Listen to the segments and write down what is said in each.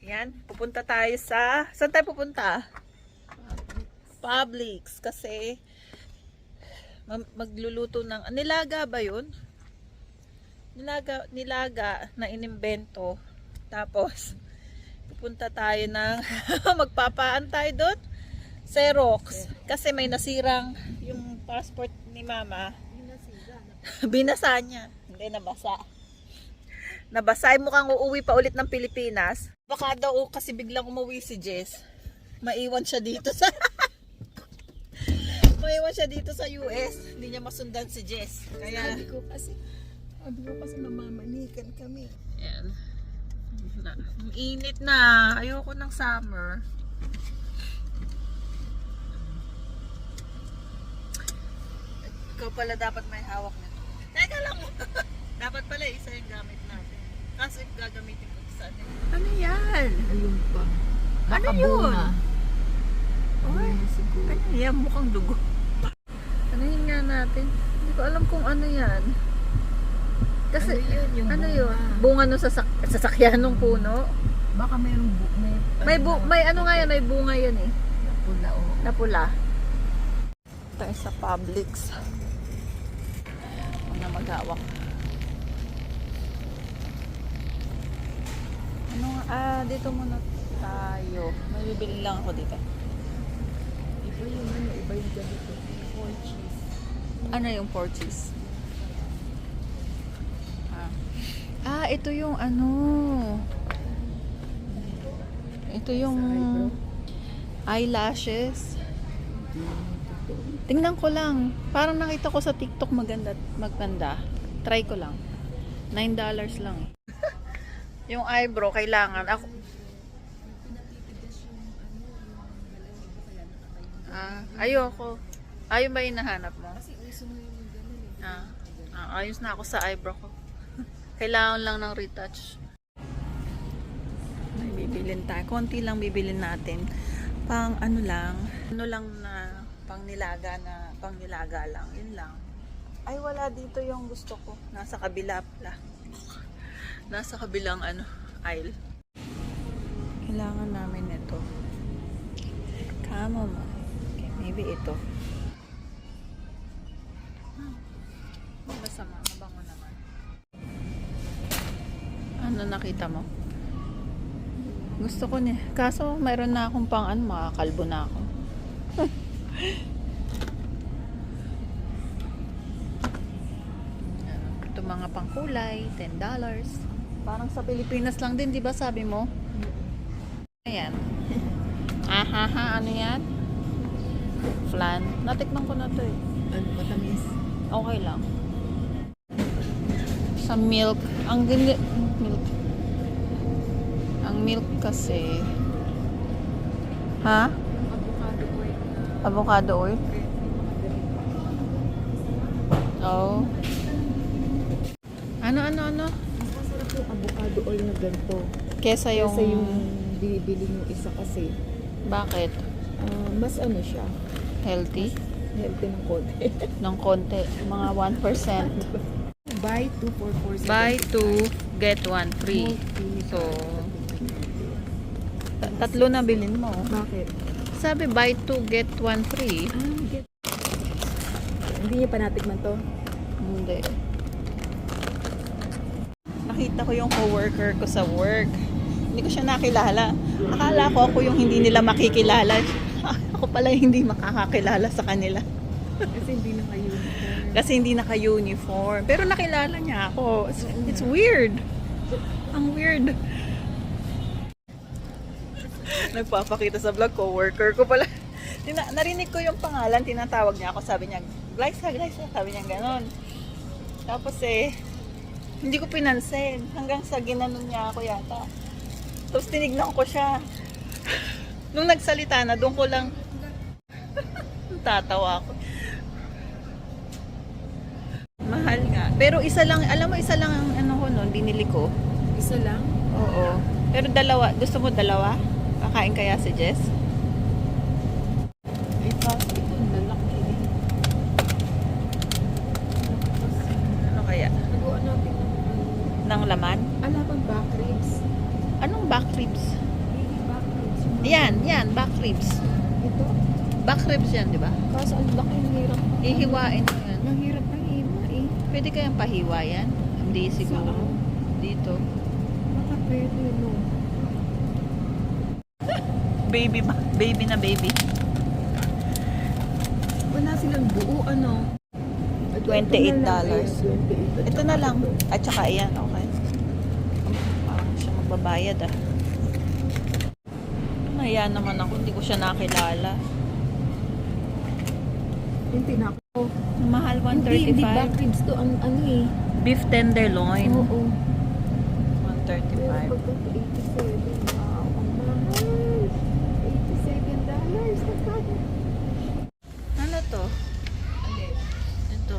Yan, pupunta tayo sa... Saan tayo pupunta? Publix. Kasi magluluto ng... Nilaga ba yun? Nilaga na inimbento. Tapos, pupunta tayo ng... magpapaan tayo doon? Xerox. Kasi may nasirang yung passport ni mama. Binasa niya. Hindi, nabasa. Nabasa. Ay, mukhang uuwi pa ulit ng Pilipinas. Baka daw kasi biglang umuwi si Jess. Maiwan siya dito sa... Maiwan siya dito sa US. Hindi niya masundan si Jess. Kaya... Sabi ko kasi namamanikan kami. Yan. Ang init na. Ayoko ng summer. Ikaw pala dapat may hawak nito. Teka lang mo. Dapat pala isa yung gamit natin. Kaso yung gagamitin ko sa atin. Ano yan? Ayun pa. Ano yun? Oy, Ano yan? Mukhang dugo. Anuhin nga natin. Hindi ko alam kung ano yan. Kasi, Ano yun? Yung ano bunga. yun? Bunga nung sasakyan ng puno. Baka mayroong May ano nga yan, may bunga yan eh. pula o. Na pula. Tayo sa Publix. Huwag na maghawak. Dito muna tayo. May bibili lang ako dito. Iba yung ganito. Four cheese. Ano yung four cheese? Ito yung ano. Ito yung eyelashes. Tingnan ko lang. Parang nakita ko sa TikTok maganda. Try ko lang. $9 lang. Yung eyebrow kailangan ako. Ayoko. Ayun ba yung nahanap mo? Kasi uso mo yung gano'n eh. Ayos na ako sa eyebrow ko. Kailangan lang ng retouch. May bibilin tayo. Konti lang bibilin natin. Pang ano lang na pang nilaga lang. Yun lang. Ay, wala dito yung gusto ko. Nasa kabila pala. Nasa kabilang aisle. Kailangan namin ito. Kamo mo. Okay, maybe ito. Masama. Mabango naman. Ano nakita mo? Gusto ko niya. Kaso mayroon na akong pang makakalbo na ako. Ito mga pangkulay, $10. Parang sa Pilipinas lang din, di ba sabi mo? Ayan. Ano yan? Flan. Natikman ko na to eh. Ano, matamis. Okay lang. Sa milk. Milk. Ang milk kasi. Ha? Avocado oil na. Avocado oil? Oh. Ano? Mas masarap yung avocado oil na ganito. Kesa yung... Kasi yung bibili yung isa kasi. Bakit? Mas ano siya. Healthy? Healthy ng konti. Ng konti. Mga 1%. Buy 2 for 4. Buy 2, get 1 free. So, tatlo na bilhin mo. Bakit? Sabi, buy 2, get 1 free. Get. Hindi niya pa natikman to? Hindi. Nakita ko yung coworker ko sa work. Hindi ko siya nakilala. Akala ko ako yung hindi nila makikilala. Ako pala yung hindi makakakilala sa kanila. Kasi hindi naka-uniform. Kasi hindi naka-uniform. Pero nakilala niya ako. It's weird. Ang weird. Nagpapakita sa vlog, coworker ko pala. Narinig ko yung pangalan, tinatawag niya ako. Sabi niya, Glyza. Sabi niya ganon. Tapos hindi ko pinansin. Hanggang sa ginanon niya ako yata. Tapos tinignan ko siya. Nung nagsalita na, doon ko lang tatawa ako. Mahal nga. Pero isa lang, alam mo, isa lang ang ko noon, binili ko. Isa lang? Oo. Pero dalawa, gusto mo dalawa? Kakain kaya si Jess? Ay, fast ito. Lalaki. Ano kaya? Nagawa natin Ng laman? bang back ribs? Anong back ribs? Yan, back ribs. Ito? Back ribs yan, di ba? Kaso ang laki, ang hirap. Ihiwain mo yan. Ang hirap ng iba eh. Pwede kayang pahiwa yan? Hindi siguro. Dito. Baka pwede, no? Baby ba? Baby na baby. Wala silang buo, ano? $28. $28. Ito na lang. At saka ayan, okay. Parang siya magbabayad ah. Naya naman ako, hindi ko siya nakilala. Yung tinako. Mahal, Hindi back 135. ribs to. Ang ano eh. Beef tenderloin. Oo. 135. Pagka 87. Wow, ang mahal. $87. Magkano? Ano to? Ito.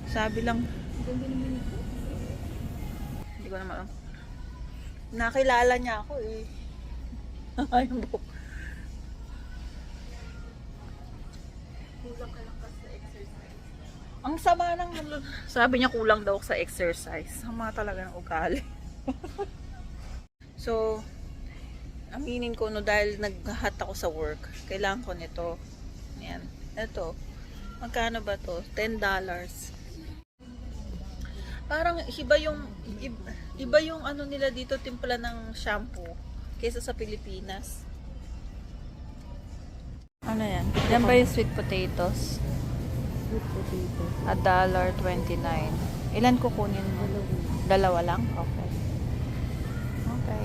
Sabi lang, Ganda naman ito. hindi ko naman alam. Nakilala niya ako eh. Ayun po. Kulang ka lang kasi sa exercise. Ang sama ng, sabi niya kulang daw sa exercise. Sama talaga ng ugali. So, aminin ko no, dahil naghahat ako sa work, kailangan ko nito. Yan. Ito. Magkano ba to? $10. Parang iba yung ano nila dito, timpla ng shampoo kaysa sa Pilipinas. Ano yan? Yan ba yung sweet potatoes? Sweet potato. $1.29. Ilan kukunin mo? Dalawa lang? Okay. Okay.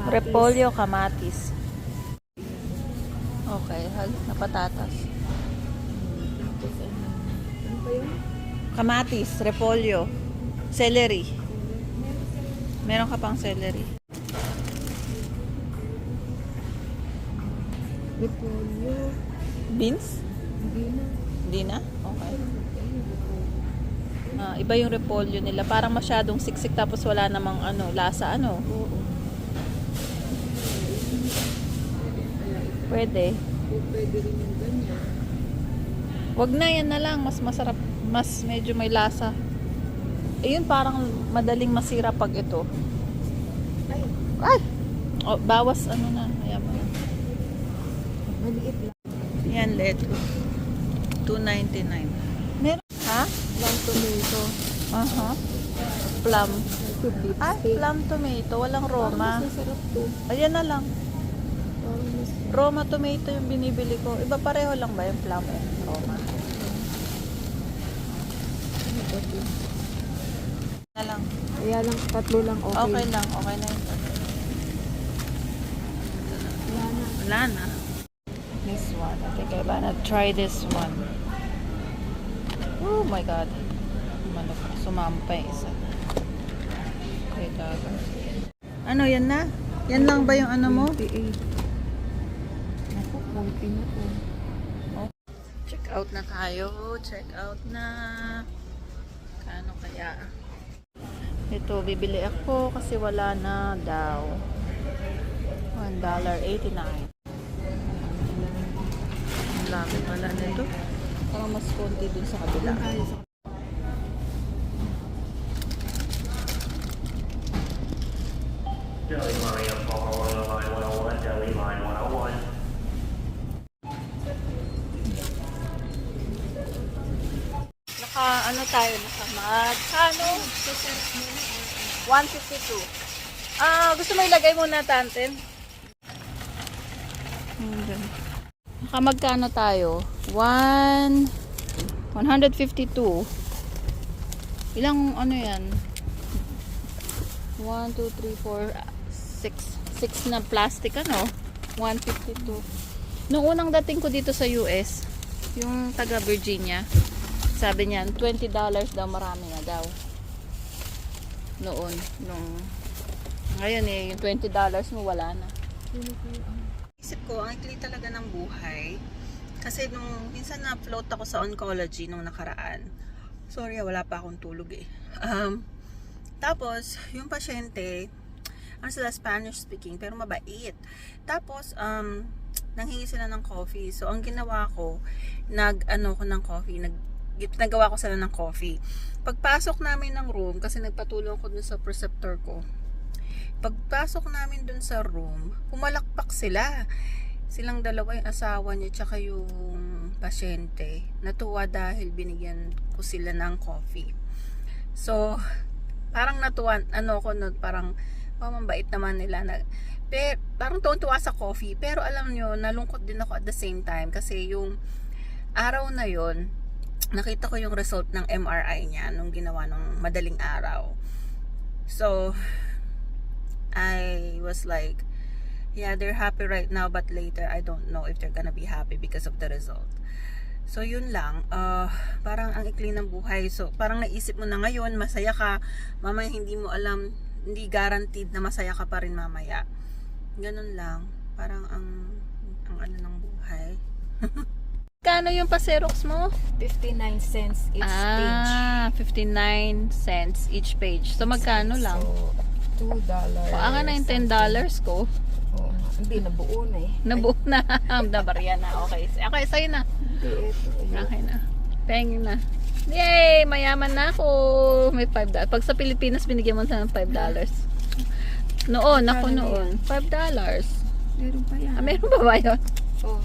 Repolyo, kamatis. Okay, na patatas. Tapos ano pa yun? Kamatis, repolyo, celery. Meron ka pang celery. Repolyo. Beans? Hindi na. Hindi na? Okay. Iba yung repolyo nila. Parang masyadong siksik tapos wala namang ano, lasa ano. Oo. Pwede. Pwede rin yung ganyan. Wag na, yan na lang. Mas masarap. Mas medyo may lasa. Ayun, parang madaling masira pag ito. Ay, Ay! Oh, bawas ano na. Ayan mo. maliit lang. Yan, lettuce. $2.99. Meron? Ha? Lang tomato. Aha. Plum. Ito beef Ay, steak. plum tomato. Walang Parang Roma. mas masarap to. Ayan na lang. Parang mas Roma tomato yung binibili ko. Iba pareho lang ba yung plum and Roma? Na lang. kaya lang, tatlo lang okay. Okay lang. Okay na yun. Wala na. Wala na. This one. I think I'm gonna try this one. Oh my God. Manok. Sumampa yung isa. Okay, gaga. Ano, yan na? Yan lang ba yung ano mo? 28. Naku, konti na to. Check out na tayo. Check out na. Kano kaya? Ito, bibili ako kasi wala na daw. $1.89. Ang laki pala nito. Parang mas konti dun sa kabila. Deli Maria Palmer, line 101, Deli line 101. Naka, ano tayo? Naka magkano? 152. Gusto mo ilagay muna tantin? Naka magkano tayo? 152. Ilang ano yan? 1, 2, 3, 4, 6 na plastic ano? 152. Nung unang dating ko dito sa US, yung taga Virginia, sabi niyan, $20 daw, marami na daw. Noon, ngayon yung $20 mo wala na. Isip ko, ang ikli talaga ng buhay. Kasi nung minsan na-float ako sa oncology nung nakaraan. Sorry, wala pa akong tulog eh. Tapos, yung pasyente, ano sila, Spanish speaking, pero mabait. Tapos, nanghingi sila ng coffee. So, ang ginawa ko, nag-ano ko ng coffee, nagawa ko sila ng coffee. Pagpasok namin ng room, kasi nagpatulong ko dun sa preceptor ko. Pagpasok namin dun sa room, pumalakpak sila. Silang dalawa, yung asawa niya tsaka yung pasyente. Natuwa dahil binigyan ko sila ng coffee. So, parang natuwa, parang, mabait naman nila. Parang tuwa sa coffee. Pero alam nyo, nalungkot din ako at the same time. Kasi yung araw na yon, nakita ko yung result ng MRI niya nung ginawa nung madaling araw. So, I was like, yeah, they're happy right now, but later, I don't know if they're gonna be happy because of the result. So, yun lang. Parang ang ikli ng buhay. So, parang naisip mo na ngayon, masaya ka. Mamaya, hindi mo alam, hindi guaranteed na masaya ka pa rin mamaya. Ganun lang. Parang ang ano ng buhay. Kano yung pa-Xerox mo? 59 cents each page. 59 cents each page. So, magkano lang? So, $2. Ang na yung $10 ko. Oo nga. Hindi, nabuo na eh. Nabuo na. Nabarya na. Okay. Okay, sa'yo na. Hindi, ito. Okay na. Pengen na. Yay! Mayaman na ako. May $5. Pag sa Pilipinas, binigyan mo sa ng $5. Noon, ako noon. $5. Meron pa yan. Meron pa ba yun? Oh.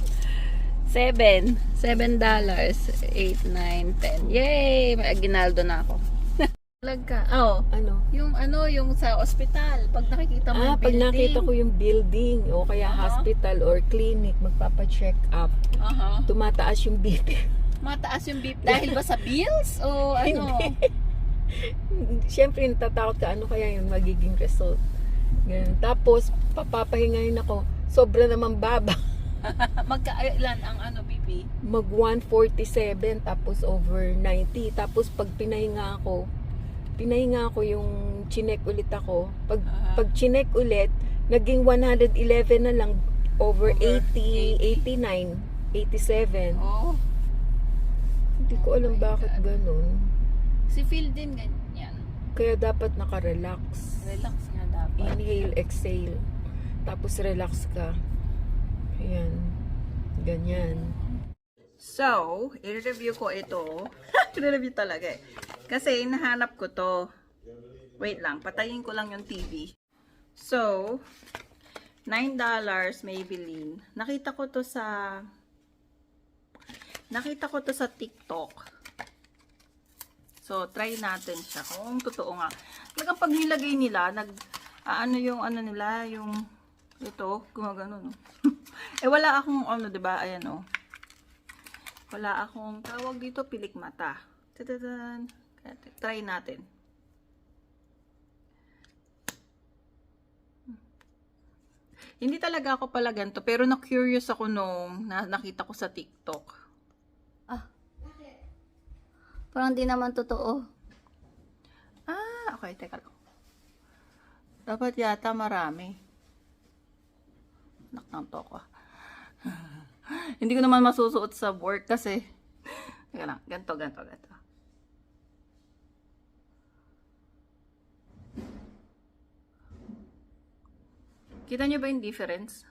$7. $8, 9, 10. Yay! May aginaldo na ako. Talaga. Oh. Yung sa ospital. Pag nakikita mo yung Pag building. nakita ko yung building o kaya hospital or clinic, magpapa-check up, tumataas yung BP. Mataas yung beep dahil ba sa bills? O ano? Siyempre, natatakot ka, ano kaya yung magiging result. Ganun. Tapos, papapahingayin ako, sobra naman baba. Magkailan ang BP? Mag 147, tapos over 90. Tapos, pag pinahinga ako yung chinek ulit ako. Pag chinek ulit, naging 111 na lang over 80, 89, 87. Oh. Hindi ko alam bakit ganun. Si Phil din ganyan. Kaya dapat nakarelax. Relax nga dapat. Inhale, exhale. Tapos relax ka. Ayan. Ganyan. So, i-review ko ito. I-review talaga eh. Kasi hinahanap ko to. Wait lang, patayin ko lang yung TV. So, $9 Maybelline. Nakita ko to sa TikTok. So, try natin siya. Kung totoo nga. Talagang pag nilagay nila, yung ito, gumagano, no? Wala akong, diba? Ayan, oh. Wala akong, tawag dito, pilik mata. Tatadan. Try natin. Hindi talaga ako pala ganito, pero na-curious ako nung nakita ko sa TikTok. Parang di naman totoo. Okay, teka lang. Dapat yata marami. Naktanto ko. Hindi ko naman masusuot sa work kasi. Teka lang, ganito. Kita nyo ba yung difference?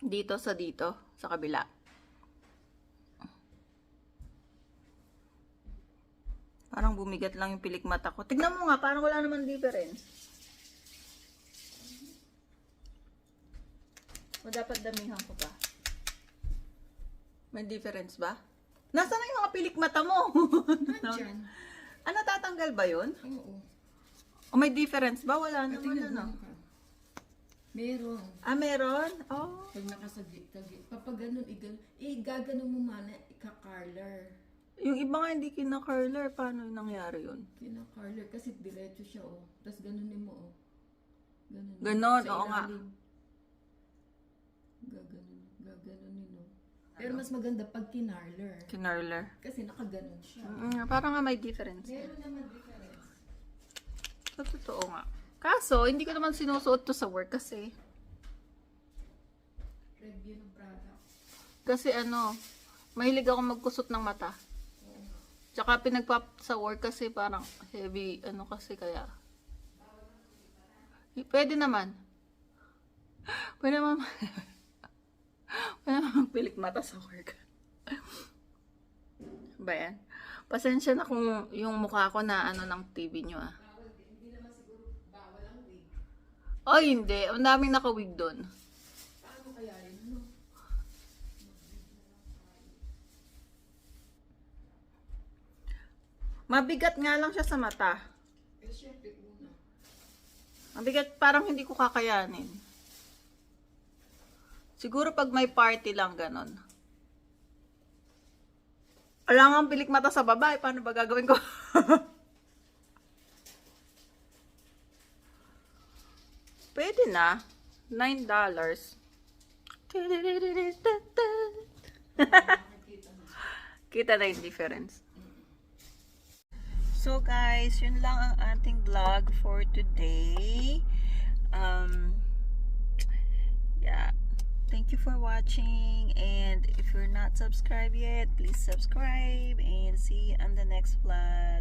Dito, sa kabila. Parang bumigat lang yung pilik mata ko. Tignan mo nga, parang wala naman difference. O dapat damihan ko pa. May difference ba? Nasaan na yung mga pilik mata mo? Nandyan. Tatanggal ba yun? Oo. O may difference ba? Wala naman ano. Meron. Meron? Oh. Pag nakasagit-tagit. Kapag ganun, gaganon mo mana, ika-curler. Yung iba nga hindi kina-curler. Paano yung nangyari yun? Kina-curler kasi diretso siya, oh. Tapos ganunin mo, oh. Ganon, Sa oo nga. ilalim. Gaganunin, oh. Pero mas maganda pag kinarler. Kinarler. Kasi nakaganon siya. Parang nga may difference. Meron naman difference. Sa totoo nga. Kaso, hindi ko naman sinusuot to sa work kasi. Review ng product. Kasi mahilig ako magkusot ng mata. Tsaka sa work kasi parang heavy, kasi kaya. Pwede naman. Pwede naman magpilik mata sa work. Ba yan? Pasensya na kung yung mukha ko na ano ng TV nyo ah. Ay, hindi. Ang daming nakawig doon. Paano kaya yun? Ano? Mabigat nga lang siya sa mata. Eh, syempre una. Mabigat, parang hindi ko kakayanin. Siguro pag may party lang ganon. Alam ang pilik mata sa babae, paano ba gagawin ko? Pwede na. $9. Kita na yung difference. So guys, yun lang ang ating vlog for today. Yeah. Thank you for watching, and if you're not subscribed yet, please subscribe, and see you on the next vlog.